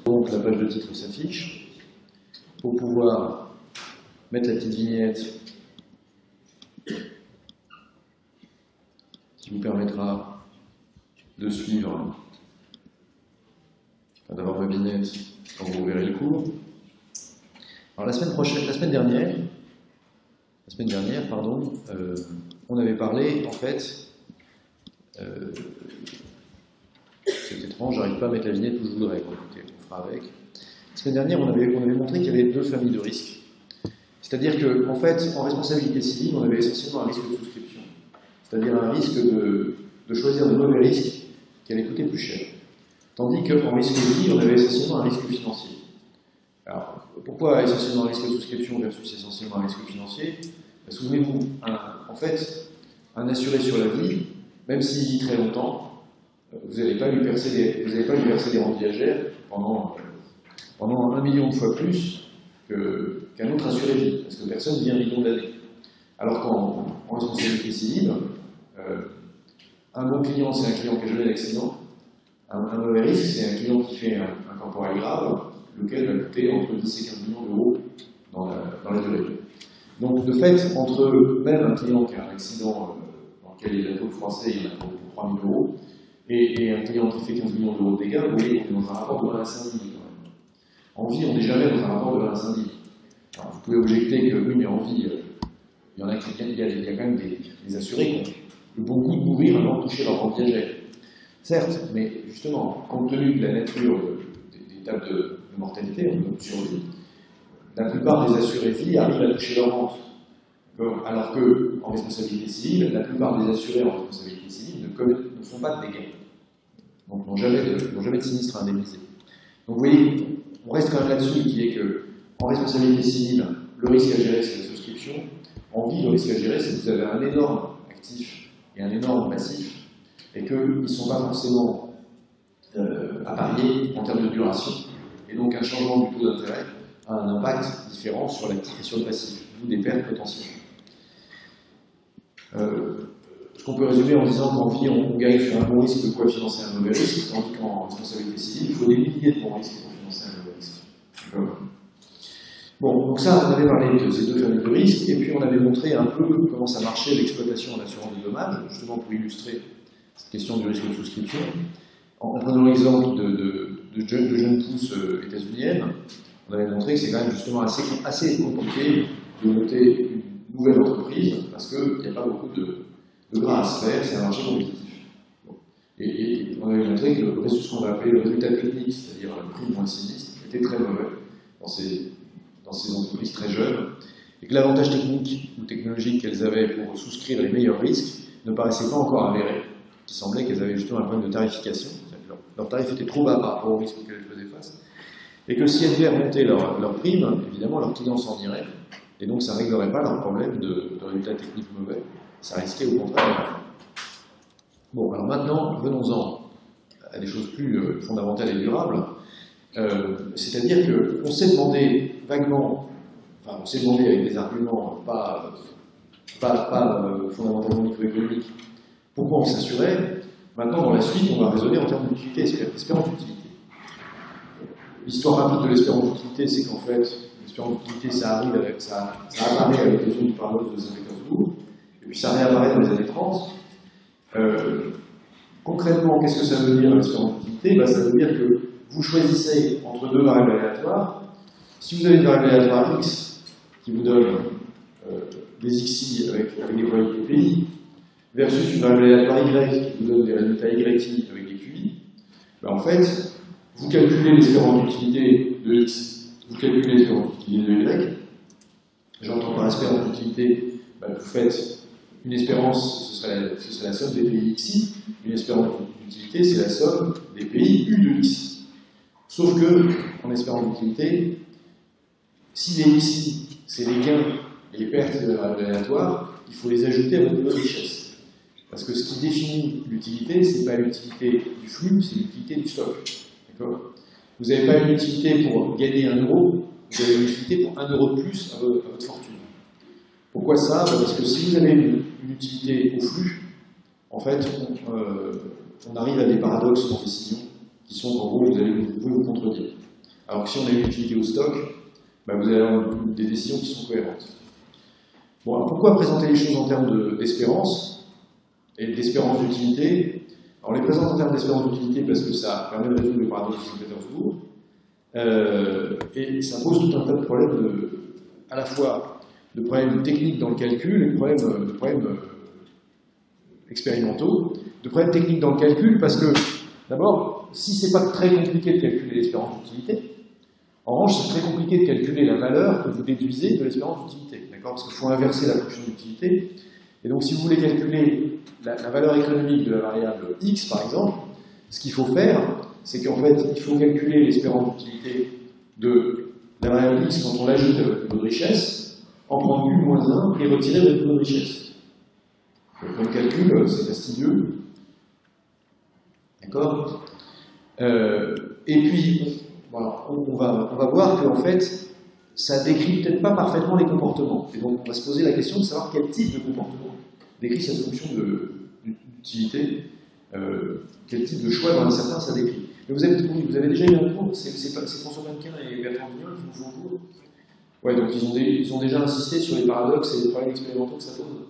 Donc la page de titre s'affiche. Pour pouvoir mettre la petite vignette qui vous permettra de suivre, d'avoir ma vignette quand vous verrez le cours. Alors la semaine dernière, on avait parlé, en fait, c'est étrange, j'arrive pas à mettre la vignette où je voudrais, bon, écoutez, on fera avec. La semaine dernière, on avait montré qu'il y avait deux familles de risques. C'est-à-dire qu'en fait, en responsabilité civile, on avait essentiellement un risque de souscription. C'est-à-dire un risque de choisir de mauvais risques qui allaient coûter plus cher. Tandis qu'en risque de vie, on avait essentiellement un risque financier. Alors, pourquoi essentiellement un risque de souscription versus essentiellement un risque financier? Souvenez-vous, en fait, un assuré sur la vie, même s'il vit très longtemps, vous n'allez pas lui verser des rentes viagères pendant 1 million de fois plus qu'un autre assuré vie, parce que personne ne vit 1 million d'années. Alors qu'en responsabilité civile, un bon client, c'est un client qui a jamais d'accident. Un mauvais risque, c'est un client qui fait un corporel grave, lequel va coûter entre 10 et 15 millions d'euros dans la durée. Donc, de fait, entre même un client qui a un accident dans lequel il est la taux français, il y en a pour 3 000 euros, et un client qui fait 15 millions d'euros de dégâts, vous voyez, on est dans un rapport de 1 à 5 quand même. En vie, on n'est jamais dans un rapport de 1 à 5. Alors, vous pouvez objecter que, oui, mais en vie, il y a quand même des assurés qui ont le bon goût de mourir avant de toucher leur rente viagère. Certes, mais justement, compte tenu de la nature des tables de mortalité, de survie, la plupart des assurés vie arrivent à toucher leur rente. Alors qu'en responsabilité civile, la plupart des assurés en responsabilité civile ne font pas de dégâts. Donc n'ont jamais de sinistre à indemniser. Donc vous voyez, on reste quand même là-dessus, qui est que en responsabilité civile, le risque à gérer, c'est la souscription. En vie, le risque à gérer, c'est que vous avez un énorme actif et un énorme passif, et qu'ils ne sont pas forcément à parier en termes de duration. Et donc un changement du taux d'intérêt a un impact différent sur l'actif et sur le passif, d'où des pertes potentielles. Ce qu'on peut résumer en disant qu'en vie, on gagne sur un bon risque de quoi financer un mauvais risque, tandis qu'en responsabilité civile, il faut des milliers de bons risques pour financer un mauvais risque. Bon, donc ça, on avait parlé de ces deux familles de risques, et puis on avait montré un peu comment ça marchait l'exploitation en assurance de dommages, justement pour illustrer cette question du risque de souscription. En prenant l'exemple de jeunes pousses états-uniennes, on avait montré que c'est quand même justement assez compliqué de monter une nouvelle entreprise, parce qu'il n'y a pas beaucoup de gras à se faire, c'est un marché compétitif. Bon. Et on avait montré que ce qu'on va appeler le résultat technique, c'est-à-dire le prix moins sinistre, était très mauvais dans ces entreprises très jeunes, et que l'avantage technique ou technologique qu'elles avaient pour souscrire les meilleurs risques ne paraissait pas encore avéré. Il semblait qu'elles avaient justement un problème de tarification, leur tarif était trop bas par rapport au risque auquel elles faisaient face, et que si elles devaient remonter leur prime, évidemment leurs clients s'en iraient, et donc ça ne réglerait pas leur problème de résultats techniques mauvais, ça risquait au contraire. Bon, alors maintenant, venons-en à des choses plus fondamentales et durables, c'est-à-dire qu'on s'est demandé vaguement, enfin on s'est demandé avec des arguments pas fondamentalement microéconomiques, pourquoi on s'assurait. Maintenant, dans la suite, on va raisonner en termes d'utilité, espérance d'utilité. L'histoire rapide de l'espérance d'utilité, c'est qu'en fait, l'espérance d'utilité, ça apparaît avec les zones du paradoxe de Saint-Pétersbourg, et puis ça réapparaît dans les années 30. Concrètement, qu'est-ce que ça veut dire l'espérance d'utilité? Ça veut dire que vous choisissez entre deux variables aléatoires. Si vous avez une variable aléatoire X qui vous donne des XI avec des probabilités PI, versus une variable aléatoire Y qui vous donne des résultats YI avec des QI, en fait, vous calculez l'espérance d'utilité de X, vous calculez l'espérance d'utilité de Y. J'entends par espérance d'utilité, vous faites une espérance, ce serait la somme des pays XI, une espérance d'utilité, c'est la somme des pays U de XI. Sauf que, en espérance d'utilité, si les XI, c'est les gains et les pertes de la variable aléatoire, il faut les ajouter à votre niveau de richesse. Parce que ce qui définit l'utilité, ce n'est pas l'utilité du flux, c'est l'utilité du stock. Vous n'avez pas une utilité pour gagner 1 euro, vous avez une utilité pour 1 euro de plus à votre fortune. Pourquoi ça? Parce que si vous avez une utilité au flux, en fait, on arrive à des paradoxes en décision qui sont qu'en gros, vous pouvez vous contredire. Alors que si on a une utilité au stock, bah, vous allez avoir des décisions qui sont cohérentes. Bon, alors pourquoi présenter les choses en termes d'espérance et d'espérance d'utilité? Alors, on les présente en termes d'espérance d'utilité parce que ça permet de résoudre le paradoxe de Saint-Pétersbourg. Et ça pose tout un tas de problèmes, à la fois de problèmes techniques dans le calcul et de problèmes expérimentaux. De problèmes techniques dans le calcul parce que, d'abord, si c'est pas très compliqué de calculer l'espérance d'utilité, en revanche, c'est très compliqué de calculer la valeur que vous déduisez de l'espérance d'utilité. D'accord? Parce qu'il faut inverser la fonction d'utilité. Et donc, si vous voulez calculer la valeur économique de la variable x, par exemple, ce qu'il faut faire, c'est qu'en fait, il faut calculer l'espérance d'utilité de la variable x quand on l'ajoute à votre niveau de richesse, en prendre u moins 1 et retirer votre niveau de richesse. Donc, comme calcul, c'est fastidieux. D'accord? Et puis, voilà, on va voir qu'en fait, ça décrit peut-être pas parfaitement les comportements. Et donc, on va se poser la question de savoir quel type de comportement décrit cette fonction d'utilité, quel type de choix dans un certain ça décrit. Mais vous avez déjà eu un cours, c'est François Mannequin et Bertrand Vignol qui vous font un cours. Ouais, donc ils ont déjà insisté sur les paradoxes et les problèmes expérimentaux que ça pose.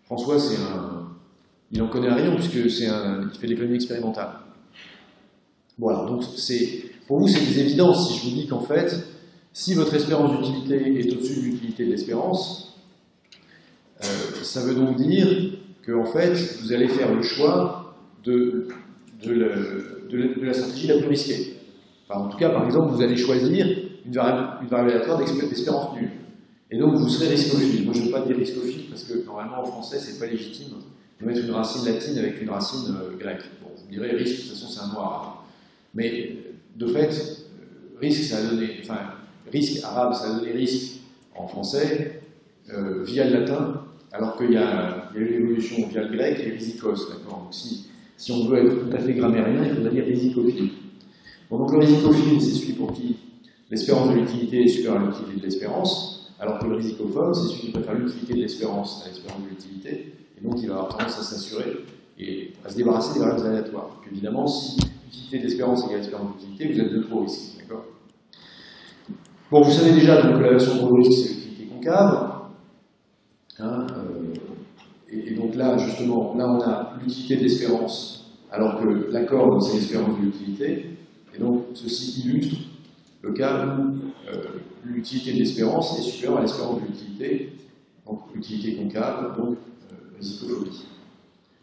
François, il n'en connaît rien puisque il fait de l'économie expérimentale. Voilà, donc pour vous c'est des évidences si je vous dis qu'en fait, si votre espérance d'utilité est au-dessus de l'utilité de l'espérance, ça veut donc dire que en fait, vous allez faire le choix de la stratégie la plus risquée. Enfin, en tout cas, par exemple, vous allez choisir une variable aléatoire d'espérance nulle. Et donc, vous serez riscophile. Moi, je ne veux pas dire riscophile parce que normalement, en français, c'est pas légitime de mettre une racine latine avec une racine grecque. Bon, vous me direz, risque, de toute façon, c'est un mot arabe. Mais, de fait, risque, ça a donné, enfin, risque arabe, ça a donné risque en français via le latin, alors qu'il y a eu une évolution via le grec et risicos, d'accord? Donc, si on veut être tout à fait grammairien, il faudrait dire risicophile. Bon, donc, le risicophile, c'est celui pour qui l'espérance de l'utilité est supérieure à l'utilité de l'espérance, alors que le risicophobe, c'est celui qui préfère l'utilité de l'espérance à l'espérance de l'utilité, et donc il va avoir tendance à s'assurer et à se débarrasser des variables aléatoires. Donc, évidemment, si l'utilité de l'espérance égale l'espérance de l'utilité, vous êtes de trop risque, d'accord? Bon, vous savez déjà, donc, la version pour le risque, c'est l'utilité concave. Hein, et donc là, justement, là on a l'utilité de l'espérance, alors que la corde, c'est l'espérance de l'utilité. Et donc, ceci illustre le cas où l'utilité de l'espérance est supérieure à l'espérance de l'utilité, donc l'utilité concave, donc risicophobie.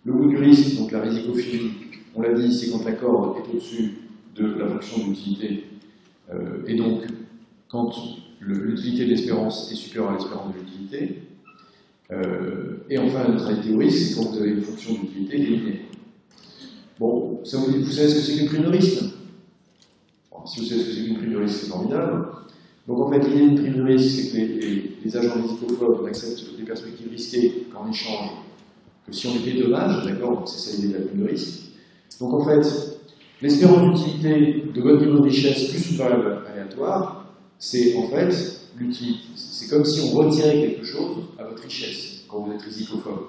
Le bout du risque, donc la risicophilie, on l'a dit, c'est quand la corde est au-dessus de la fonction d'utilité, et donc quand l'utilité de l'espérance est supérieure à l'espérance de l'utilité. Et enfin, la neutralité au risque, c'est quand vous avez une fonction d'utilité linéaire. Bon, ça vous savez ce que c'est qu'une prime de risque? Bon, si vous savez ce que c'est qu'une prime de risque, c'est formidable. Donc en fait, l'idée d'une prime de risque, c'est que les agents risicophobes n'acceptent des perspectives risquées qu'en échange que si on les dédommage, d'accord? Donc c'est ça l'idée de la prime de risque. Donc en fait, l'espérance d'utilité de votre niveau de richesse plus une variable aléatoire, c'est en fait l'utilité. C'est comme si on retirait quelque chose à votre richesse quand vous êtes risicophobe.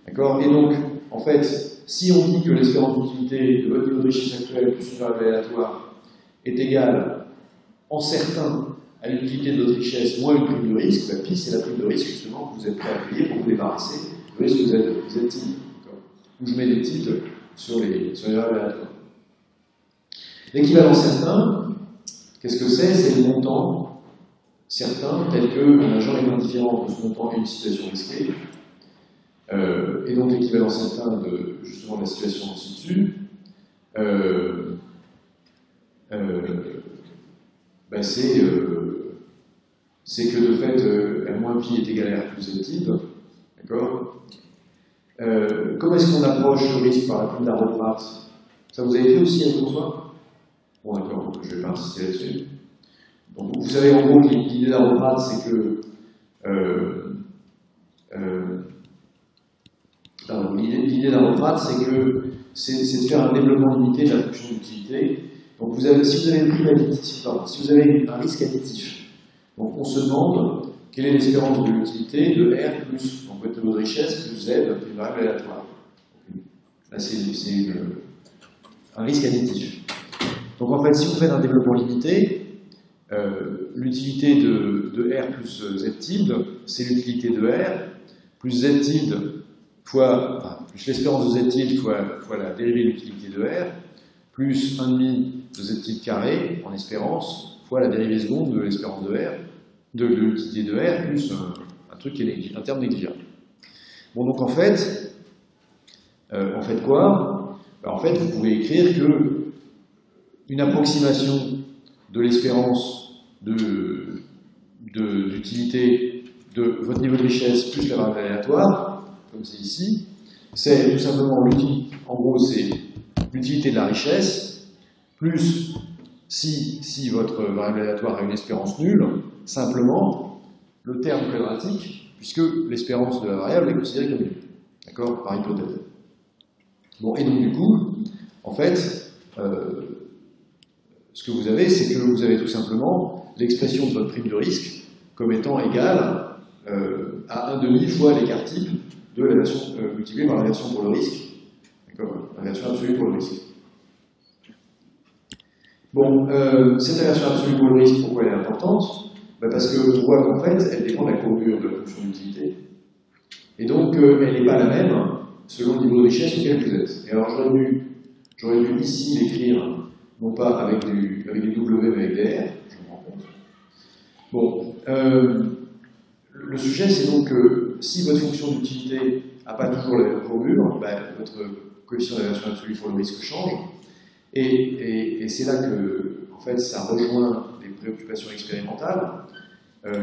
D'accord? Et donc, en fait, si on dit que l'espérance d'utilité de votre niveau de richesse actuelle plus une variable aléatoire est égale en certain à l'utilité de votre richesse moins une prime de risque, la piste, c'est la prime de risque justement que vous êtes prêt à payer pour vous débarrasser du risque que vous êtes timide. Où je mets des titres sur les variables aléatoires. L'équivalent certain, qu'est-ce que c'est? C'est le montant certain tel qu'un agent est indifférent de ce montant et une situation risquée. Et donc l'équivalent certain de justement de la situation ci-dessus, c'est que de fait R moins pi est égal à R plus Z tilde. D'accord? Comment est-ce qu'on approche le risque par la prime d'Arrow-Pratt? Ça vous avez fait aussi avec François? Bon d'accord, je ne vais pas insister là-dessus. Donc vous savez en gros que l'idée d'Arrow-Pratt, c'est que l'idée d'Arrow-Pratt, c'est de faire un développement limité de la fonction d'utilité. Donc si vous avez une prime additive, si vous avez un risque additif, donc on se demande quelle est l'espérance de l'utilité de R plus donc votre niveau de richesse plus Z, une variable aléatoire. Là c'est un risque additif. Donc en fait, si vous faites un développement limité, l'utilité de R plus Z tilde, c'est l'utilité de R plus Z tilde plus l'espérance de Z tilde fois la dérivée de l'utilité de R, plus 1,5 de Z tilde carré en espérance, fois la dérivée seconde de l'espérance de R, de l'utilité de R, plus un truc qui est un terme négligeable. Bon, donc en fait quoi? Ben, en fait, vous pouvez écrire que une approximation de l'espérance d'utilité de votre niveau de richesse plus la variable aléatoire, comme c'est ici, c'est tout simplement l'utilité, en gros, c'est l'utilité de la richesse, plus si votre variable aléatoire a une espérance nulle, simplement le terme quadratique, puisque l'espérance de la variable est considérée comme nulle. D'accord? Par hypothèse. Bon, et donc du coup, en fait, ce que vous avez, c'est que vous avez tout simplement l'expression de votre prime de risque comme étant égale à 1,5 fois l'écart type de la version multipliée par la version pour le risque. D'accord? La version absolue pour le risque. Bon, cette version absolue pour le risque, pourquoi elle est importante? Ben parce qu'on voit qu'en fait, elle dépend de la courbure de la fonction d'utilité. Et donc, elle n'est pas la même selon le niveau de richesse auquel vous êtes. Et alors, j'aurais dû ici l'écrire, non pas avec des W, mais avec des R, je me rends compte. Bon, le sujet, c'est donc que si votre fonction d'utilité n'a pas toujours la même courbure, ben, votre coefficient de la version absolue pour le risque change. Et c'est là que, en fait, ça rejoint les préoccupations expérimentales,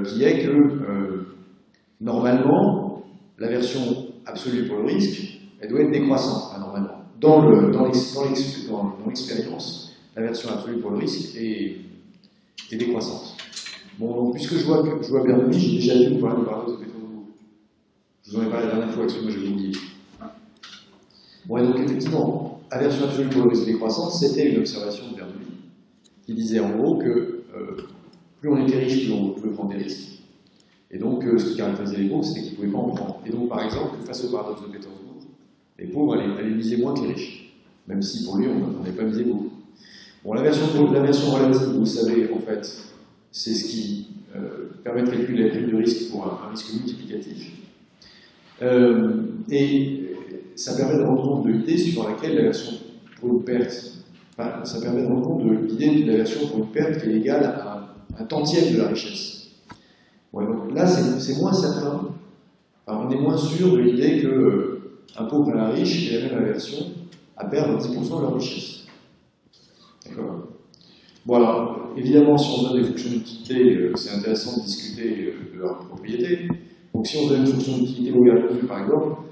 qui est que, normalement, la version absolue pour le risque, elle doit être décroissante, enfin, normalement. Dans l'expérience, la version absolue pour le risque est décroissante. Bon, donc, puisque je vois Bernoulli, j'ai déjà vu le problème de paradoxe de Pétersbourg. Je vous en ai parlé la dernière fois, excusez-moi, je vais vous dire. Bon, et donc, effectivement, la version absolue pour le risque décroissante, c'était une observation de Bernoulli, qui disait en gros que plus on était riche, plus on pouvait prendre des risques. Et donc, ce qui caractérisait les pauvres, c'était qu'ils ne pouvaient pas en prendre. Et donc, par exemple, face au paradoxe de Pétersbourg, les pauvres allaient miser moins que les riches, même si pour lui, on n'avait pas misé beaucoup. Bon, la version relative, vous savez, en fait, c'est ce qui permet de calculer la prime de risque pour un risque multiplicatif. Et ça permet de rendre compte de l'idée suivant laquelle la version pour une perte, enfin, ça permet de rendre compte de l'idée de la version pour une perte qui est égale à un tantième de la richesse. Ouais, donc là, c'est moins certain. Enfin, on est moins sûr de l'idée qu'un pauvre et un riche ait la même aversion à perdre 10% de leur richesse. D'accord? Bon, alors, évidemment, si on donne des fonctions d'utilité, c'est intéressant de discuter de leur propriété. Donc, si on donne une fonction d'utilité logarithmique, par exemple,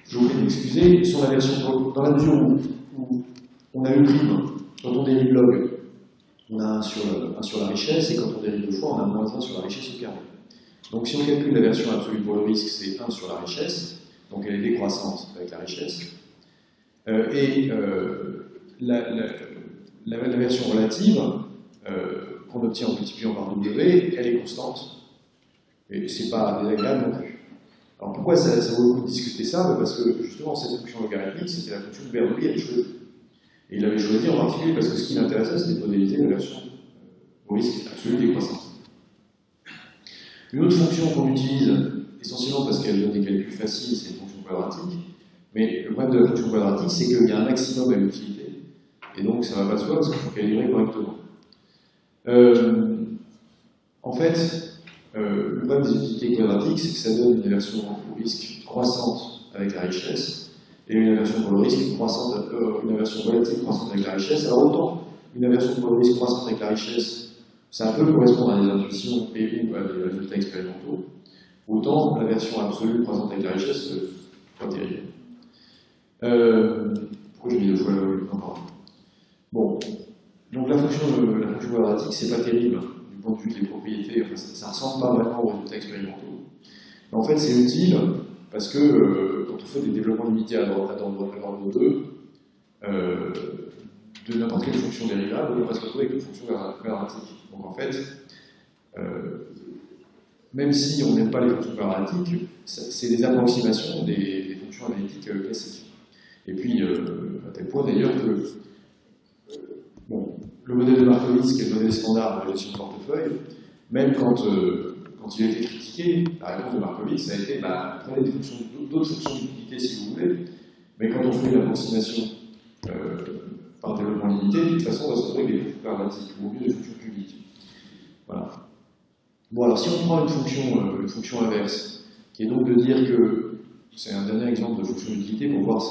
je vous prie d'excuser, sur la version, dans la mesure où on a une prime, quand on dérive log, on a 1 sur la richesse, et quand on dérive 2 fois, on a moins 1 sur la richesse au carré. Donc, si on calcule la version absolue pour le risque, c'est 1 sur la richesse, donc elle est décroissante avec la richesse. La version relative, qu'on obtient en multipliant par W, elle est constante. Et c'est pas désagréable non plus. Alors pourquoi ça vaut le coup de discuter ça? Parce que justement, cette fonction logarithmique, c'était la fonction que Bernoulli avait choisie. Et il l'avait choisi en particulier parce que ce qui l'intéressait, c'était de modéliser la version au risque absolu décroissante. Une autre fonction qu'on utilise, essentiellement parce qu'elle donne des calculs faciles, c'est une fonction quadratique. Mais le problème de la fonction quadratique, c'est qu'il y a un maximum à l'utilité. Et donc, ça ne va pas de soi parce qu'il faut calibrer correctement. En fait, le problème des utilités quadratiques, c'est que ça donne une version au risque croissante avec la richesse et une aversion pour le risque croissante, une aversion relative croissante avec la richesse. Alors autant une aversion pour le risque croissante avec la richesse, ça peut correspondre à des intuitions et ou à des résultats expérimentaux, autant la version absolue croissante avec la richesse, pas terrible. Pourquoi j'ai mis 2 fois encore? Bon, donc la fonction quadratique, c'est pas terrible du point de vue des propriétés, enfin, ça ne ressemble pas vraiment aux résultats expérimentaux. Mais en fait, c'est utile parce que quand on fait des développements limités à droite de 2, de n'importe quelle fonction dérivable, on va se retrouver avec une fonction quadratique. Donc en fait, même si on n'aime pas les fonctions quadratiques, c'est des approximations des fonctions analytiques classiques. Et puis, à tel point d'ailleurs que bon, le modèle de Markowitz, qui est le modèle standard de la gestion de portefeuille, même quand il a été critiqué, la réponse de Markowitz, ça a été prenez d'autres fonctions d'utilité si vous voulez, mais quand on fait l'approximation par développement limité, de toute façon, on va se retrouver avec des fonctions quadratiques, ou mieux des fonctions cubiques. Voilà. Bon, alors si on prend une fonction inverse, qui est donc de dire que, c'est un dernier exemple de fonction d'utilité pour voir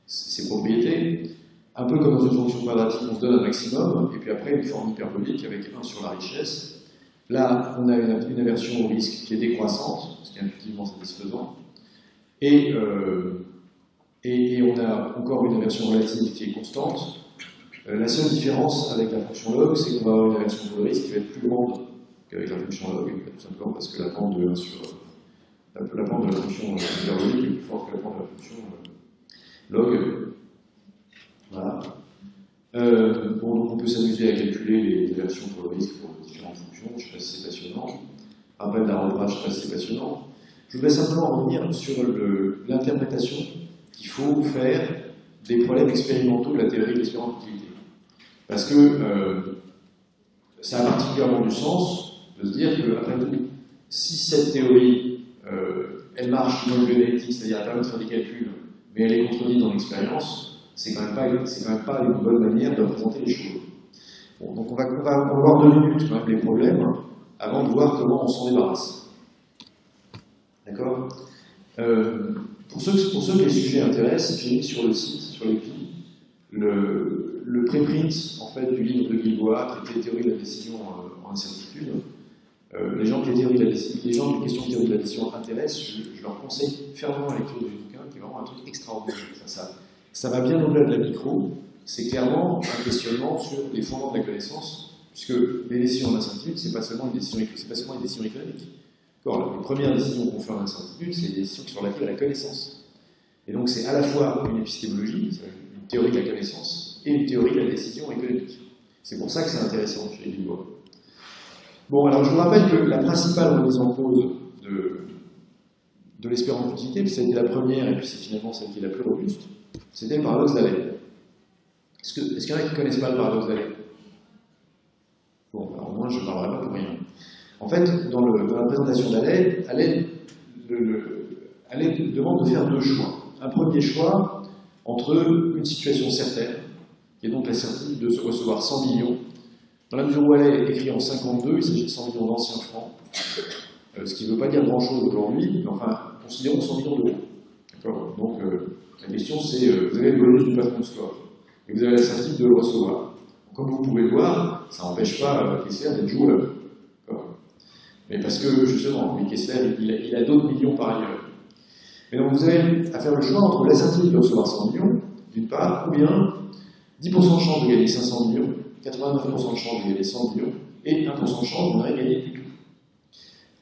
ses propriétés, un peu comme dans une fonction quadratique, on se donne un maximum, et puis après une forme hyperbolique avec 1 sur la richesse. Là, on a une aversion au risque qui est décroissante, ce qui est intuitivement satisfaisant, et on a encore une aversion relative qui est constante. La seule différence avec la fonction log, c'est qu'on va avoir une aversion pour le risque qui va être plus grande qu'avec la fonction log, tout simplement parce que la pente de 1 sur la pente de la fonction hyperbolique est plus forte que la pente de la fonction log. Voilà. Bon, donc on peut s'amuser à calculer les versions pour le risque pour différentes fonctions, je ne sais pas si c'est passionnant. Rappel d'arrobage, je ne sais pas si c'est passionnant. Je voudrais simplement revenir sur l'interprétation qu'il faut faire des problèmes expérimentaux de la théorie de l'espérance d'utilité. Parce que ça a particulièrement du sens de se dire que, après tout, si cette théorie, elle marche dans le bioanalytique, c'est-à-dire elle permet de faire des calculs, mais elle est contredite dans l'expérience, c'est quand même pas une bonne manière de représenter les choses. Bon, donc on va voir 2 minutes quand même les problèmes avant de voir comment on s'en débarrasse. D'accord? Pour ceux que les sujets intéressent, j'ai mis sur le site, sur l'écrit, le préprint en fait, du livre de Guilbois, traité théorie de la décision en incertitude. Les gens qui les questions de théorie de la décision intéressent, je leur conseille fermement la lecture du bouquin, qui est vraiment un truc extraordinaire. Ça va bien au-delà de la micro, c'est clairement un questionnement sur les fondements de la connaissance, puisque les décisions en incertitude, c'est pas seulement une décision économique. Les premières décisions qu'on fait en incertitude, c'est des décisions qui sont relatives à la connaissance. Et donc c'est à la fois une épistémologie, une théorie de la connaissance, et une théorie de la décision économique. C'est pour ça que c'est intéressant chez Guilbois. Bon, alors je vous rappelle que la principale remise en cause de l'espérance d'utilité, puis ça a été la première, et puis c'est finalement celle qui est la plus robuste, c'était le paradoxe d'Allen. Est-ce qu'il y en a qui ne connaissent pas le paradoxe d'Allen? Bon, alors au moins je ne parlerai pas pour rien. En fait, dans la présentation d'Allen, Allen demande de faire 2 choix. Un premier choix entre une situation certaine, qui est donc la certitude de se recevoir 100 millions. Dans la mesure où Allen est écrit en 52, il s'agit de 100 millions d'anciens francs, ce qui ne veut pas dire grand-chose aujourd'hui, mais enfin, considérons 100 millions d'euros. D'accord? Donc, la question c'est, vous avez le bonus du patron de score, et vous avez la certitude de le recevoir. Comme vous pouvez le voir, ça n'empêche pas Kessler d'être joueur. Mais parce que, justement, Kessler, il a d'autres millions par ailleurs. Mais donc, vous avez à faire le choix entre la certitude de recevoir 100 millions, d'une part, ou bien 10% de chance de gagner 500 millions, 89% de chance de gagner 100 millions, et 1% de chance de ne rien gagner du tout.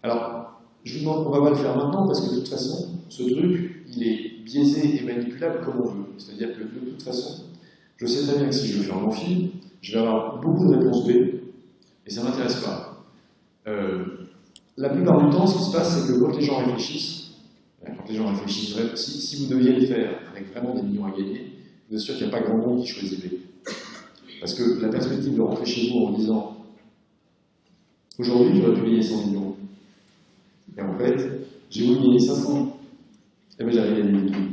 Alors, je vous demande, on va pas le faire maintenant, parce que de toute façon, ce truc, il est biaisé et manipulable comme on veut. C'est-à-dire que, de toute façon, je sais très bien que si je le fais en amphi, je vais avoir beaucoup de réponses B, et ça ne m'intéresse pas. La plupart du temps, ce qui se passe, c'est que quand les gens réfléchissent, si vous deviez le faire avec vraiment des millions à gagner, vous êtes sûr qu'il n'y a pas grand monde qui choisit B. Parce que la perspective de rentrer chez vous en disant aujourd'hui, j'aurais pu gagner 100 millions. Et en fait, j'ai voulu gagner 500. Et bien, j'arrive à gagner tout.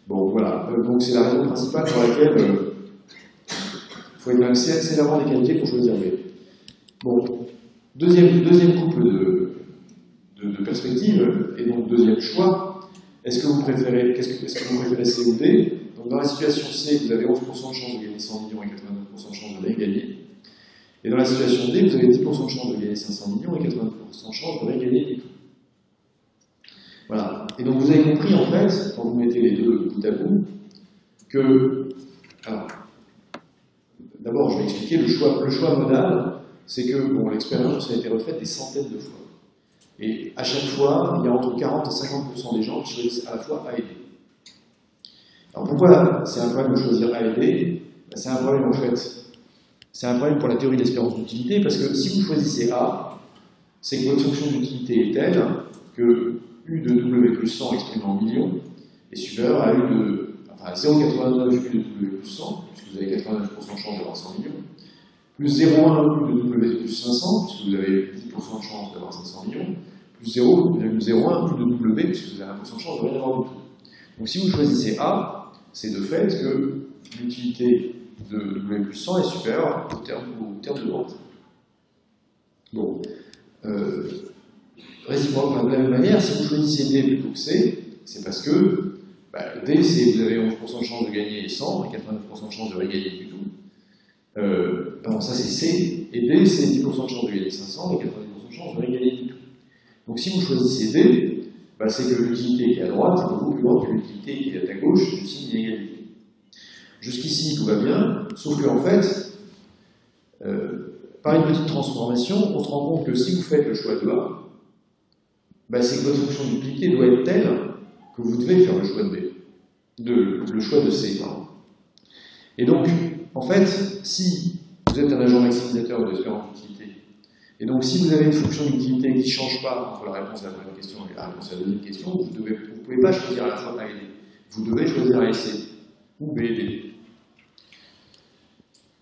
Bon, voilà. Donc, c'est la raison principale pour laquelle il faut être même sévèrement déqualifié pour choisir B. Bon, deuxième couple de perspectives, et donc deuxième choix, est-ce que vous préférez C ou D? Donc, dans la situation C, vous avez 11% de chance de gagner 100 millions et 89% de chance de rien gagner. Et dans la situation D, vous avez 10% de chance de gagner 500 millions et 89% de chance de rien gagner du tout. Voilà. Et donc vous avez compris, en fait, quand vous mettez les deux bout à bout, que... Alors, d'abord, je vais expliquer le choix modal, c'est que bon, l'expérience a été refaite des centaines de fois. Et à chaque fois, il y a entre 40 et 50% des gens qui choisissent à la fois A et D. Alors pourquoi c'est un problème de choisir A et D? C'est un problème, en fait, c'est un problème pour la théorie de l'espérance d'utilité, parce que si vous choisissez A, c'est que votre fonction d'utilité est telle que U de W plus 100 exprimé en millions est supérieur à U de... Enfin, enfin 0,89 U de W plus 100, puisque vous avez 89% de chance d'avoir 100 millions, plus 0,1 U de W plus 500, puisque vous avez 10% de chance d'avoir 500 millions, plus 0,01 U de W, puisque vous avez 1% de chance de rien avoir du tout. Donc si vous choisissez A, c'est de fait que l'utilité de W plus 100 est supérieure au terme de droite. Bon. Réciproquement, de la même manière, si vous choisissez D plutôt que C, c'est parce que D, vous avez 11% de chance de gagner 100 et 89% de chance de rien gagner du tout. Pardon, ça c'est C, et D, c'est 10% de chance de gagner 500 et 90% de chance de rien gagner du tout. Donc si vous choisissez D, c'est que l'utilité qui est à droite est beaucoup plus grande que l'utilité qui est à gauche du signe d'inégalité. Jusqu'ici, tout va bien, sauf qu'en fait, par une petite transformation, on se rend compte que si vous faites le choix de A, c'est que votre fonction d'utilité doit être telle que vous devez faire le choix de B, le choix de C, pardon. Et donc, en fait, si vous êtes un agent maximisateur de l'espérance d'utilité, et donc si vous avez une fonction d'utilité qui ne change pas entre la réponse à la première question et la réponse à la deuxième question, vous ne pouvez pas choisir à la fois A et D. Vous devez choisir A et C, ou B et D.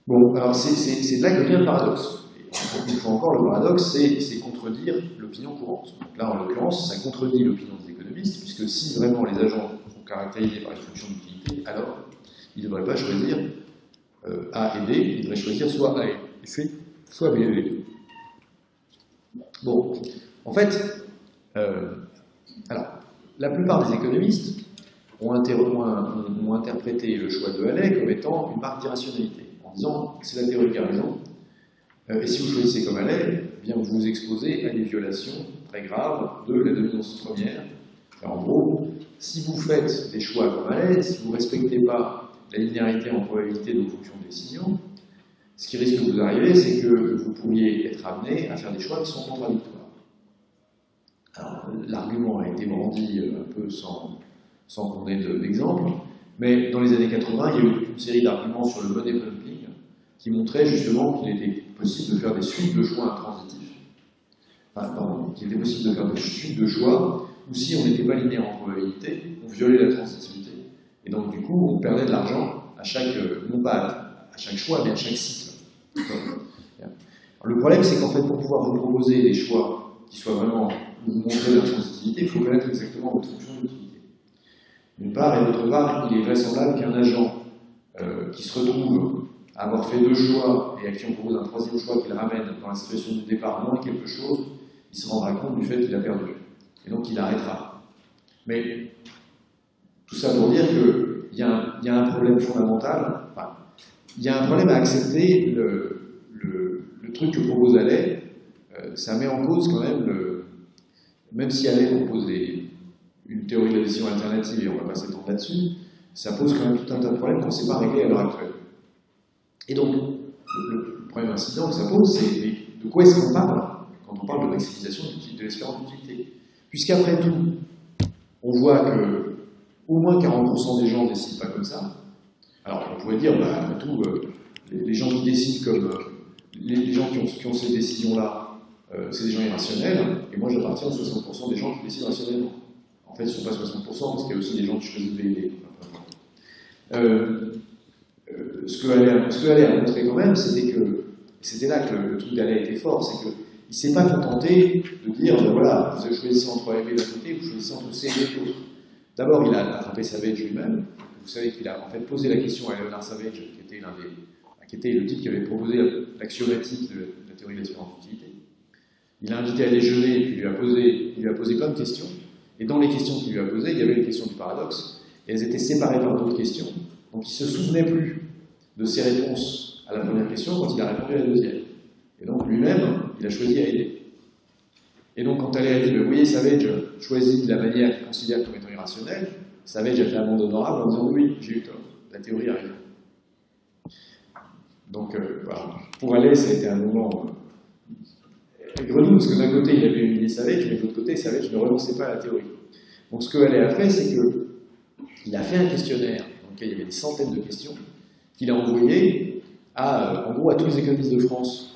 Bon, alors c'est là que vient le paradoxe. Et une fois encore, le paradoxe, c'est contredire l'opinion courante. Donc là, en l'occurrence, ça contredit l'opinion des économistes, puisque si vraiment les agents sont caractérisés par une fonction d'utilité, alors ils ne devraient pas choisir A et D, ils devraient choisir soit A et C, soit B et D. Bon, en fait, alors, la plupart des économistes ont interprété le choix de Halley comme étant une marque d'irrationalité, en disant c'est la théorie qui a raison, et si vous choisissez comme Halley, eh bien vous vous exposez à des violations très graves de la dominance première. Et en gros, si vous faites des choix comme Halley, si vous ne respectez pas la linéarité en probabilité de vos fonctions de décision, ce qui risque de vous arriver, c'est que vous pourriez être amené à faire des choix qui sont contradictoires. Alors, l'argument a été brandi un peu sans qu'on ait d'exemple, mais dans les années 80, il y a eu une série d'arguments sur le money pumping qui montraient justement qu'il était possible de faire des suites de choix intransitifs. Enfin, pardon, qu'il était possible de faire des suites de choix où si on n'était pas linéaire en probabilité, on violait la transitivité. Et donc, du coup, on perdait de l'argent à chaque, non pas à chaque choix, mais à chaque cycle. Alors, le problème, c'est qu'en fait, pour pouvoir vous proposer des choix qui soient vraiment vous montrer de la transitivité, il faut connaître exactement votre fonction d'utilité. D'une part, et d'autre part, il est vraisemblable qu'un agent qui se retrouve à avoir fait deux choix et à qui on propose un troisième choix qui le ramène dans la situation du départ moins quelque chose, il se rendra compte du fait qu'il a perdu. Et donc il arrêtera. Mais tout ça pour dire qu'il y a un problème fondamental, enfin, il y a un problème à accepter le truc que propose Halley, ça met en cause quand même, même si Halley propose une théorie de la décision alternative, et on ne va pas s'étendre là-dessus, ça pose quand même tout un tas de problèmes qu'on ne sait pas régler à l'heure actuelle. Et donc, le premier incident que ça pose, c'est de quoi est-ce qu'on parle quand on parle de maximisation de l'espérance d'utilité? Puisqu'après tout, on voit que au moins 40% des gens ne décident pas comme ça. Alors, on pourrait dire, après tout, les gens qui décident comme... les gens qui ont ces décisions-là, c'est des gens irrationnels, et moi j'appartiens aux 60% des gens qui décident rationnellement. En fait, ce ne sont pas 60%, parce qu'il y a aussi des gens qui choisissent B. Ce que Halley a montré quand même, c'était là que le truc d'Halley était fort, c'est qu'il ne s'est pas contenté de dire, voilà, vous choisissez entre A et B d'un côté, vous choisissez entre C et B de l'autre. D'abord, il a attrapé Savage lui-même. Vous savez qu'il a en fait posé la question à Leonard Savage, qui était le type qui avait proposé l'axiomatique de la théorie de l'espérance d'utilité. Il l'a invité à déjeuner et puis il lui a posé plein de questions. Et dans les questions qu'il lui a posées, il y avait les questions du paradoxe, et elles étaient séparées par d'autres questions. Donc il ne se souvenait plus de ses réponses à la première question quand il a répondu à la deuxième. Et donc lui-même, il a choisi à aider. Et donc quand Halley a dit, vous voyez, Savage choisit de la manière qu'il considère comme étant irrationnelle, Savage a fait un monde honorable en disant, oui, j'ai eu tort, la théorie arrive. Donc voilà. Pour Halley, ça a été un moment grenouille, parce que d'un côté, il avait humilié Savage, mais de l'autre côté, Savage ne renonçait pas à la théorie. Donc ce que Halley a fait, c'est qu'il a fait un questionnaire dans lequel il y avait des centaines de questions, qu'il a envoyé en gros, à tous les économistes de France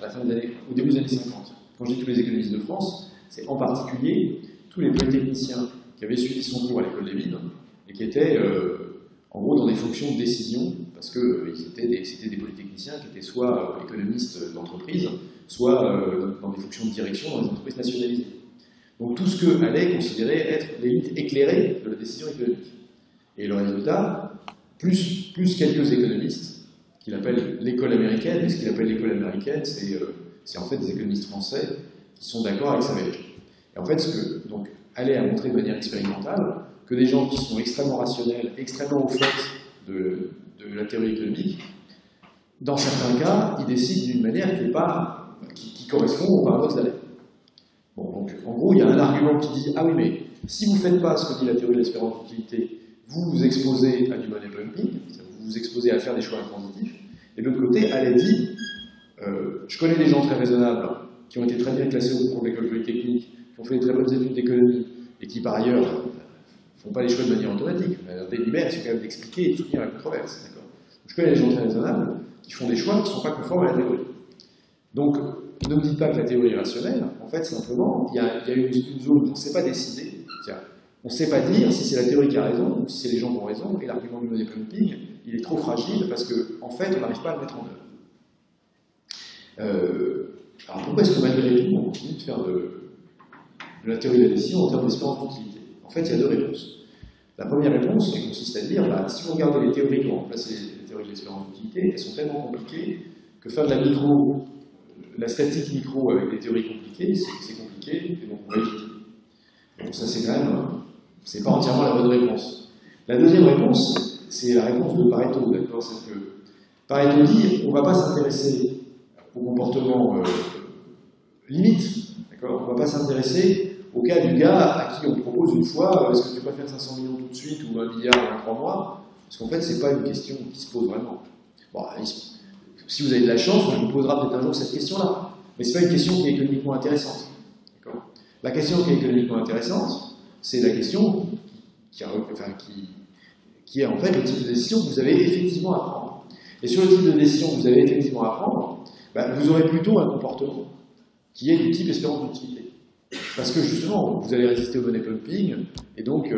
au début des années 50. Quand je dis tous les économistes de France, c'est en particulier tous les polytechniciens qui avaient suivi son cours à l'école des mines et qui étaient, en gros, dans des fonctions de décision, parce que c'était des polytechniciens qui étaient soit économistes d'entreprise, soit dans des fonctions de direction dans les entreprises nationalisées. Donc tout ce que Halley considérait être l'élite éclairée de la décision économique. Et le résultat, plus quelques économistes, qu'il appelle l'école américaine, et ce qu'il appelle l'école américaine, c'est en fait des économistes français qui sont d'accord avec sa vérité. Et en fait, donc, Halley a montré de manière expérimentale que des gens qui sont extrêmement rationnels, extrêmement au fait de la théorie économique, dans certains cas, ils décident d'une manière qui correspond au paradoxe d'Halley. Bon, donc, en gros, il y a un argument qui dit « Ah oui, mais si vous ne faites pas ce que dit la théorie de l'espérance d'utilité, vous vous exposez à du money pumping, vous vous exposez à faire des choix intransitifs. » Et de l'autre côté, Halley dit je connais des gens très raisonnables qui ont été très bien classés au concours de l'école polytechnique, qui ont fait des très bonnes études d'économie, et qui par ailleurs ne font pas les choix de manière automatique. Leur délibère, c'est quand même d'expliquer et de soutenir la controverse. Je connais des gens très raisonnables qui font des choix qui ne sont pas conformes à la théorie. Donc, ne me dites pas que la théorie est rationnelle. En fait, simplement, il y a une zone où on ne sait pas décider. On ne sait pas dire si c'est la théorie qui a raison ou si c'est les gens qui ont raison, et l'argument du money pumping, il est trop fragile parce qu'en fait, on n'arrive pas à le mettre en œuvre. Alors pourquoi est-ce que malgré tout, on continue de faire de la théorie de la décision en termes d'espérance d'utilité? En fait, il y a deux réponses. La première réponse, elle consiste à dire, si vous regardez les théories qui ont remplacé les théories de l'espérance d'utilité, elles sont tellement compliquées que faire de la statique micro avec des théories compliquées, c'est compliqué, et donc on va éviter. Donc ça, c'est quand même, c'est pas entièrement la bonne réponse. La deuxième réponse, c'est la réponse de Pareto, d'accord? C'est que Pareto dit, on ne va pas s'intéresser au comportement limite, d'accord? On ne va pas s'intéresser au cas du gars à qui on propose une fois, est-ce que tu peux faire 500 millions tout de suite ou 1 milliard en 3 mois? Parce qu'en fait, c'est pas une question qui se pose vraiment. Bon, si vous avez de la chance, on vous posera peut-être un jour cette question-là. Mais ce n'est pas une question qui est économiquement intéressante. La question qui est économiquement intéressante, c'est la question qui est en fait le type de décision que vous avez effectivement à prendre. Et sur le type de décision que vous avez effectivement à prendre, vous aurez plutôt un comportement qui est du type espérance d'utilité. Parce que justement, vous allez résister au money pumping, et donc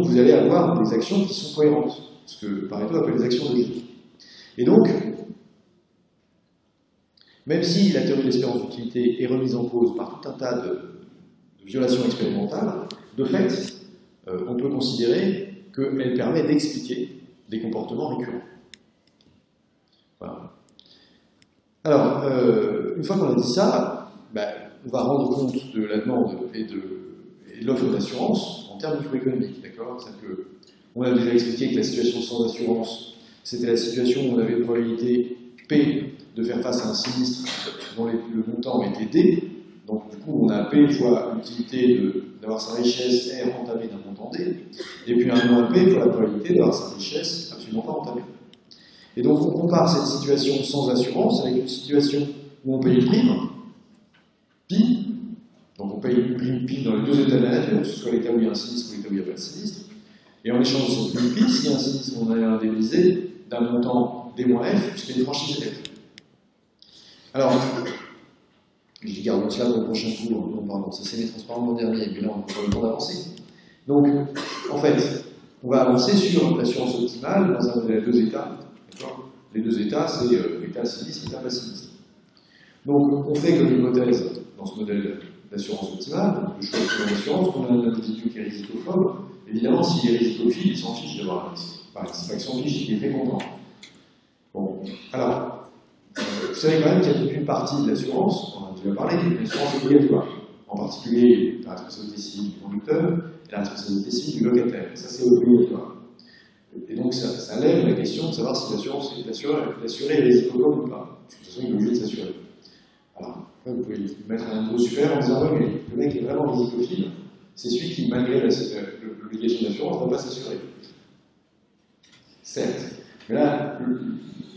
vous allez avoir des actions qui sont cohérentes. Ce que Pareto appelle les actions logiques. Et donc, même si la théorie de l'espérance d'utilité est remise en cause par tout un tas de violations expérimentales, de fait, on peut considérer qu'elle permet d'expliquer des comportements récurrents. Voilà. Alors, une fois qu'on a dit ça, on va rendre compte de la demande et de l'offre d'assurance en termes microéconomiques, d'accord? C'est-à-dire qu'on a déjà expliqué que la situation sans assurance, c'était la situation où on avait une probabilité P de faire face à un sinistre dont le montant était D. Donc, du coup, on a P fois l'utilité d'avoir sa richesse R entamée d'un montant D, et puis un moins P fois la probabilité d'avoir sa richesse absolument pas entamée. Et donc, on compare cette situation sans assurance avec une situation où on paye une prime, pi, donc on paye une prime pi dans les deux états de la nature, que ce soit l'état où il y a un sinistre ou l'état où il n'y a pas de sinistre, et en échange de cette prime pi, s'il y a un sinistre, on est indemnisé d'un montant D-F, puisqu'il y a une franchise F. Alors, je garde cela pour le prochain cours, non, pardon, ça c'est les transparents de l'an dernier, mais là on n'a pas le temps d'avancer. Donc, en fait, on va avancer sur l'assurance optimale dans un modèle à deux états. Les deux états, c'est l'état sinistre et l'état pas sinistre. Donc, on fait comme hypothèse dans ce modèle d'assurance optimale, le choix de l'assurance, qu'on a un individu qui est risicophobe. Évidemment, s'il est risicophile, il s'en fiche d'avoir un risque. Enfin, c'est pas qu'il s'en fiche, il est très content. Bon, alors, vous savez quand même qu'il y a toute une partie de l'assurance, on a déjà parlé, qui est une assurance obligatoire. En particulier, la responsabilité civile du conducteur et la responsabilité civile du locataire. Ça, c'est obligatoire. Et donc, ça lève la question de savoir si l'assuré est risicophobe ou pas. De toute façon, il est obligé de s'assurer. Alors, vous pouvez mettre un gros super en disant, oui, mais le mec est vraiment risicophile, c'est celui qui, malgré l'obligation d'assurance, ne va pas s'assurer. Certes. Mais là,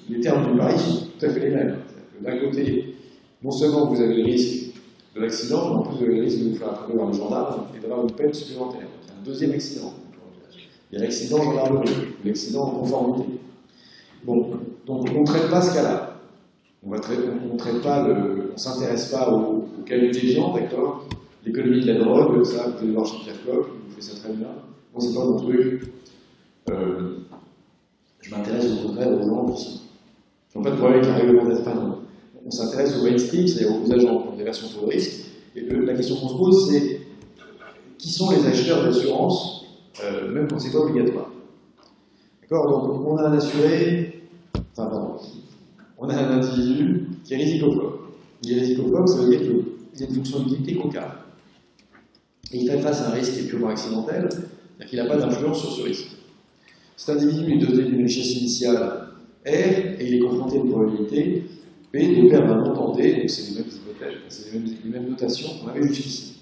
les termes du pari sont tout à fait les mêmes. D'un côté, non seulement vous avez le risque de l'accident, mais en plus vous avez le risque de vous faire attraper par les gendarmes et d'avoir une peine supplémentaire. C'est un deuxième accident. Il y a l'accident en gendarmerie, l'accident en conformité. Bon, donc on ne traite pas ce cas-là. On ne s'intéresse pas au cas des gens, d'accord? L'économie de la drogue, ça, vous allez voir chez Pierre Coq, il vous fait ça très bien. Bon, c'est pas mon truc. je m'intéresse au contraire aux gens qui n'ont pas de problème avec la réglementation. Enfin, on s'intéresse au mainstream, c'est-à-dire aux agents qui ont des versions pour le risque. Et la question qu'on se pose, c'est qui sont les acheteurs d'assurance, même quand ce n'est pas obligatoire. D'accord? Donc, on a un assuré, enfin, pardon, on a un individu qui est risicophobe. Il est risicophobe, ça veut dire qu'il a une fonction d'utilité qu'aucun. Et il fait face à un risque qui est purement accidentel, c'est-à-dire qu'il n'a pas d'influence sur ce risque. Cet individu est doté d'une richesse initiale R et il est confronté à une probabilité P de perdre un montant D, donc c'est les mêmes hypothèses, c'est les mêmes notations qu'on avait jusqu'ici.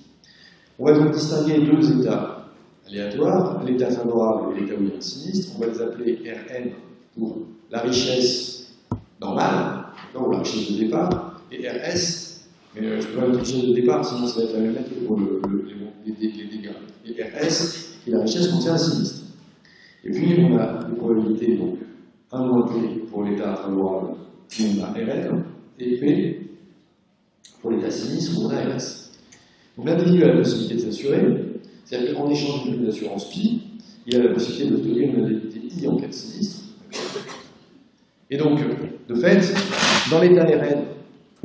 On va donc distinguer deux états aléatoires, l'état favorable et l'état où il y a un sinistre. On va les appeler Rn pour la richesse normale, ou la richesse de départ, et RS, mais je peux pas mettre la richesse de départ, sinon ça va être la même lettre pour les dégâts. Et RS, qui est la richesse contient un sinistre. Et puis on a des probabilités, donc 1 moins P pour l'état favorable, où on a Rn, et P pour l'état sinistre, où on a RS. Donc l'individu a la possibilité de s'assurer, c'est-à-dire qu'en échange d'une assurance pi, il a la possibilité d'obtenir une indemnité I en cas de sinistre. Et donc, de fait, dans l'état Rn,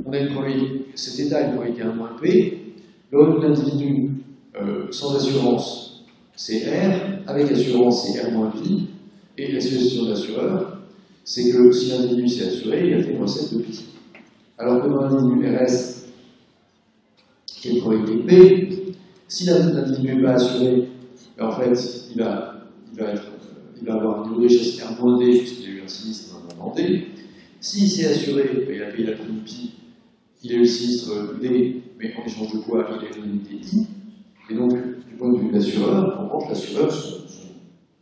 on a une probabilité, cet état a une probabilité 1 moins P, l'individu sans assurance, c'est R, avec assurance, c'est R moins pi, et la situation de l'assureur, c'est que si l'individu s'est assuré, il a fait une recette de pi. Alors que dans l'individu RS, qui est une probabilité P, si l'individu n'est pas assuré, en fait, il va avoir un niveau de richesse R-D, puisqu'il a eu un sinistre dans un moment D. S'il s'est assuré, il a payé la prime pi, il a eu le sinistre D, mais en échange de quoi il a eu une unité I. Et donc, du point de vue de l'assureur, en revanche, l'assureur,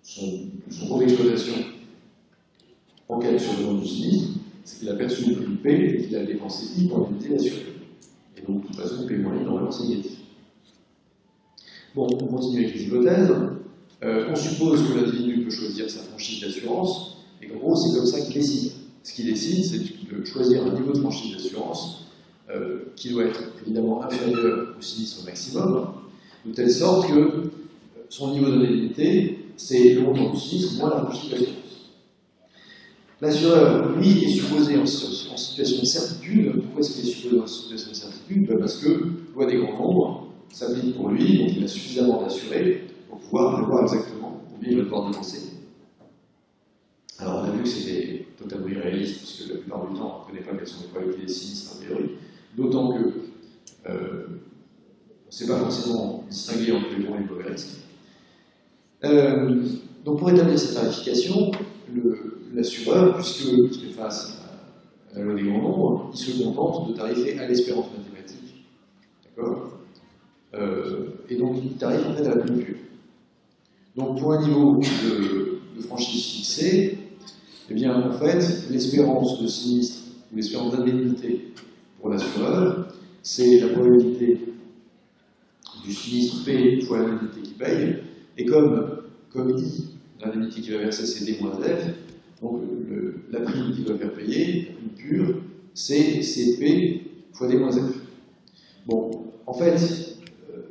son compte d'exploitation en cas de survenance du sinistre, c'est qu'il a perçu une prime P et qu'il a dépensé I pour l'unité assurée. Et donc, de toute façon, le paiement I, normalement, c'est négatif. Bon, on continue avec les hypothèses. On suppose que l'individu peut choisir sa franchise d'assurance, et qu'en gros, c'est comme ça qu'il décide. Ce qu'il décide, c'est de choisir un niveau de franchise d'assurance qui doit être évidemment inférieur au sinistre maximum, de telle sorte que son niveau d'indemnité, c'est le montant du sinistre moins la franchise d'assurance. L'assureur, lui, est supposé en situation de certitude. Pourquoi est-ce qu'il est supposé en situation de certitude? Parce que loi des grands nombres s'applique pour lui, donc il a suffisamment d'assurés pour pouvoir prévoir exactement combien il va devoir dépenser. Alors on a vu que c'était totalement irréaliste, parce que la plupart du temps, on ne connaît pas quelles sont les probabilités des sinistres a priori, d'autant que on ne sait pas forcément distinguer entre les bons et les mauvais risques. Donc pour établir cette tarification, l'assureur, puisqu'il fait face à la loi des grands nombres, il se contente de tarifer à l'espérance mathématique. D'accord? Et donc il tarife en fait à la plus pure. Donc pour un niveau de franchise fixé, eh bien en fait l'espérance de sinistre ou l'espérance d'indemnité pour l'assureur, c'est la probabilité du sinistre P fois l'indemnité qui paye, et comme I, l'indemnité qui va verser, c'est D moins F, donc la prime qu'il doit faire payer, la prime pure, c'est P fois D moins F. Bon, en fait,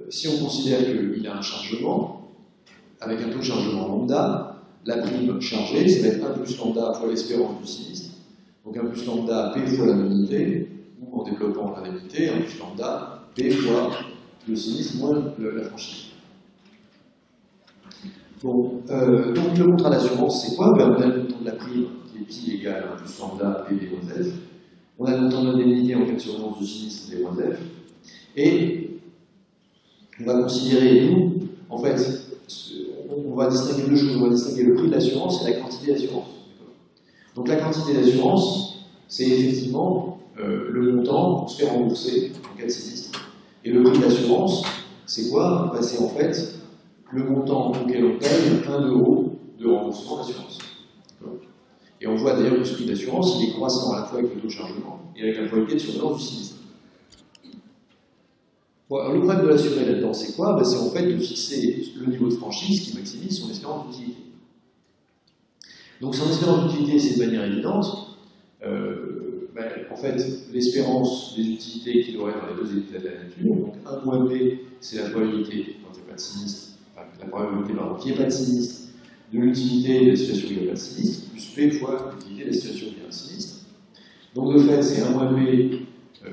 si on considère qu'il a un chargement, avec un taux de chargement lambda, la prime chargée, ça va être 1 plus lambda fois l'espérance du sinistre, donc 1 plus lambda P fois l'indemnité, ou en développant l'indemnité, 1 plus lambda P fois le sinistre moins la franchise. Bon, donc le contrat d'assurance, c'est quoi? On a le montant de la prime qui est pi égale 1 plus lambda P D moins F, on a le montant de l'indemnité en cas de survenance du sinistre D moins F, et on va considérer, nous, en fait, on va distinguer deux choses. On va distinguer le prix de l'assurance et la quantité d'assurance. Donc la quantité d'assurance, c'est effectivement le montant pour se faire rembourser en cas de sinistre. Et le prix de l'assurance, c'est quoi? C'est en fait le montant auquel on paye 1 euro de remboursement d'assurance. Et on voit d'ailleurs que ce prix d'assurance, il est croissant à la fois avec le taux de chargement et avec la probabilité de survenance du sinistre. Bon, alors le problème de l'assuré là-dedans, c'est quoi? C'est en fait de fixer le niveau de franchise qui maximise son espérance d'utilité. Donc son espérance d'utilité, c'est de manière évidente. En fait, l'espérance des utilités qu'il aurait dans les deux états de la nature, donc 1 moins B, c'est la probabilité, quand il n'y a pas de sinistre, enfin, la probabilité, pardon, qu'il n'y ait pas de sinistre, de l'utilité de la situation égale à sinistre, plus P fois l'utilité de la situation égale à sinistre. Donc de fait, c'est 1 moins P,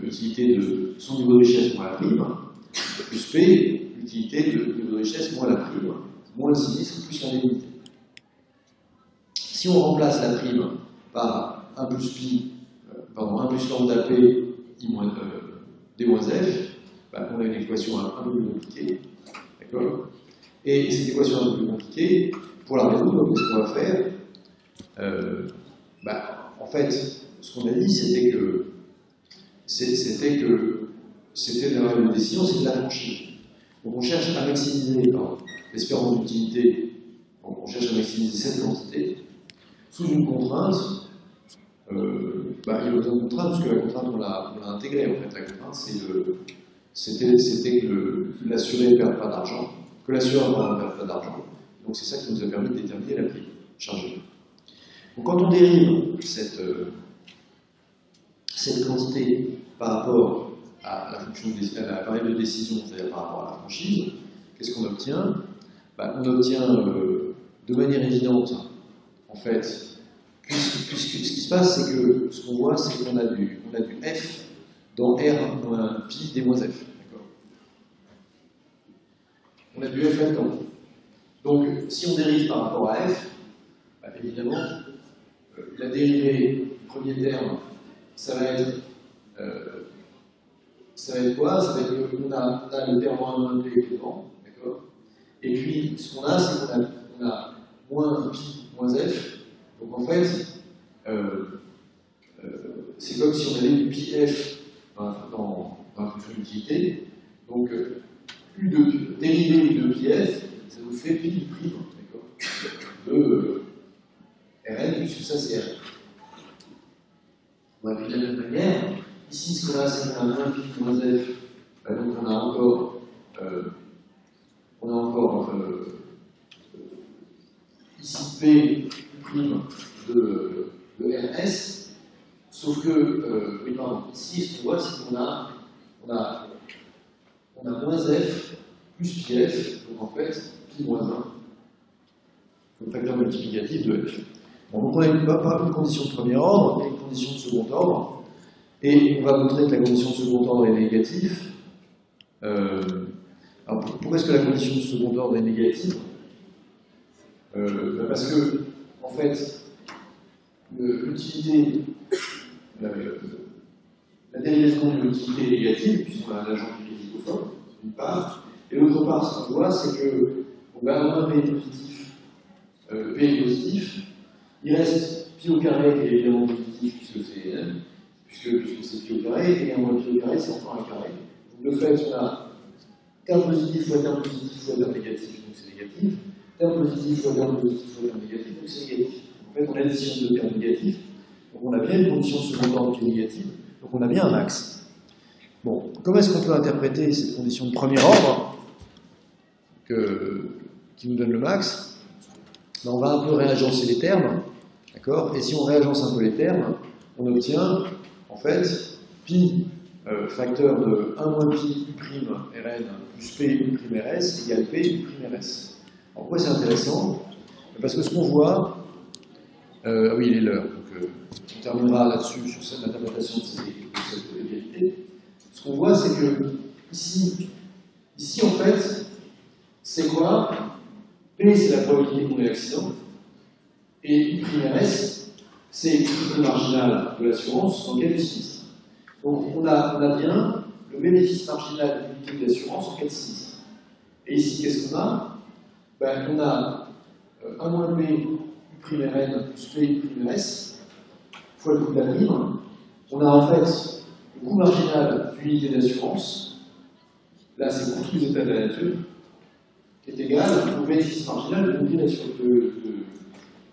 l'utilité de son niveau de richesse moins la prime, plus P, l'utilité de niveau de richesse moins la prime, moins le sinistre, plus l'indemnité. Si on remplace la prime par 1 plus lambda P D moins F, bah, on a une équation un peu plus compliquée. D'accord? Et cette équation un peu plus compliquée, pour la résoudre, qu'est-ce qu'on va faire? En fait, ce qu'on a dit, c'était que c'était la règle de décision, c'est de la franchise. Donc on cherche à maximiser l'espérance d'utilité, on cherche à maximiser cette quantité sous une contrainte. Il y a besoin de contrainte, parce que la contrainte, on l'a intégrée. En fait, la contrainte, c'était que l'assuré ne perde pas d'argent, que l'assureur ne perd pas d'argent. Donc c'est ça qui nous a permis de déterminer la prime chargée. Donc quand on dérive cette quantité par rapport à la fonction à la variable de décision, c'est-à-dire par rapport à la franchise, qu'est-ce qu'on obtient? On obtient de manière évidente, en fait, puisque ce qui se passe, c'est que ce qu'on voit, c'est qu'on a du F dans R moins pi D moins F. On a du F là-dedans. Donc, si on dérive par rapport à F, évidemment, la dérivée du premier terme, ça va être quoi? Ça va être qu'on a le terme 1 moins P dedans, d'accord? Et puis, ce qu'on a, c'est qu'on a moins pi moins F. Donc en fait, c'est comme si on avait du pi F dans la fonction d'utilité. Donc, dérivé de pi F, ça nous fait pi prime, d'accord, de Rn, puisque ça c'est R. Bon, et puis de la même manière, ici ce qu'on a, c'est qu'on a moins pi moins F, donc on a encore ici P prime de RS, sauf que, ici ce qu'on voit, c'est qu'on a moins F plus pi F, donc en fait, pi moins 1, le facteur multiplicatif de F. Bon, donc on a une condition de premier ordre et une condition de second ordre, et on va montrer que la condition de second ordre est négative. Alors pourquoi est-ce que la condition de second ordre est négative? Parce que, en fait, l'utilité, la dérivation de l'utilité est négative, puisqu'on a un agent qui est positif, d'une part, et d'autre part, ce qu'on voit, c'est que on va avoir un P positif, P est positif, il reste pi au carré qui est évidemment positif, puisque c'est pi au carré, et un moins pi au carré, c'est encore un carré. Donc de fait, on a terme positif fois terme positif fois terme négatif, donc c'est négatif. Terme positif fois terme positif fois terme négatif, donc c'est négatif. En fait, on a l'addition de termes négatifs, donc on a bien une condition second ordre qui est négative, donc on a bien un axe. Bon, comment est-ce qu'on peut interpréter cette condition de premier ordre qui nous donne le max? On va un peu réagencer les termes, d'accord? Et si on réagence un peu les termes, on obtient, en fait, pi facteur de 1 moins pi u prime Rn plus p u prime Rs égale p u prime Rs. Alors pourquoi c'est intéressant? Parce que ce qu'on voit, oui, il est l'heure, donc on terminera là-dessus, sur cette interprétation de cette égalité. Ce qu'on voit, c'est que ici en fait, c'est quoi? P, c'est la probabilité qu'on ait l'accident, et U prime RS, c'est le marginal de l'assurance en cas de sinistre. Donc on a bien le bénéfice marginal de l'unité de l'assurance en cas de sinistre. Et ici, qu'est-ce qu'on a? On a 1 moins P U prime Rn plus P U prime RS fois le coût de la prime. On a en fait le coût marginal de l'unité d'assurance, là c'est pour tous les états de la nature, qui est égal au bénéfice marginal de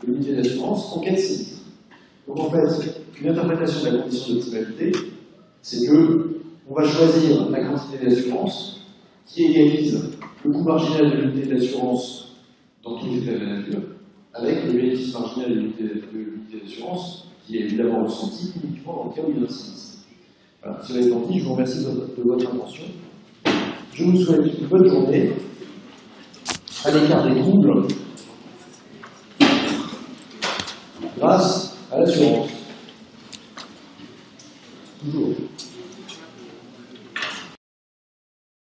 l'unité d'assurance en cas de sinistre. Donc en fait, une interprétation de la condition d'optimalité, c'est que on va choisir la quantité d'assurance qui égalise le coût marginal de l'unité d'assurance dans tous les états de la nature, avec le bénéfice marginal de l'unité d'assurance qui est évidemment ressenti uniquement dans le cas où il y a un sinistre. Voilà, cela étant dit, je vous remercie de votre attention. Je vous souhaite une bonne journée. À l'écart des troubles, grâce à l'assurance. Toujours.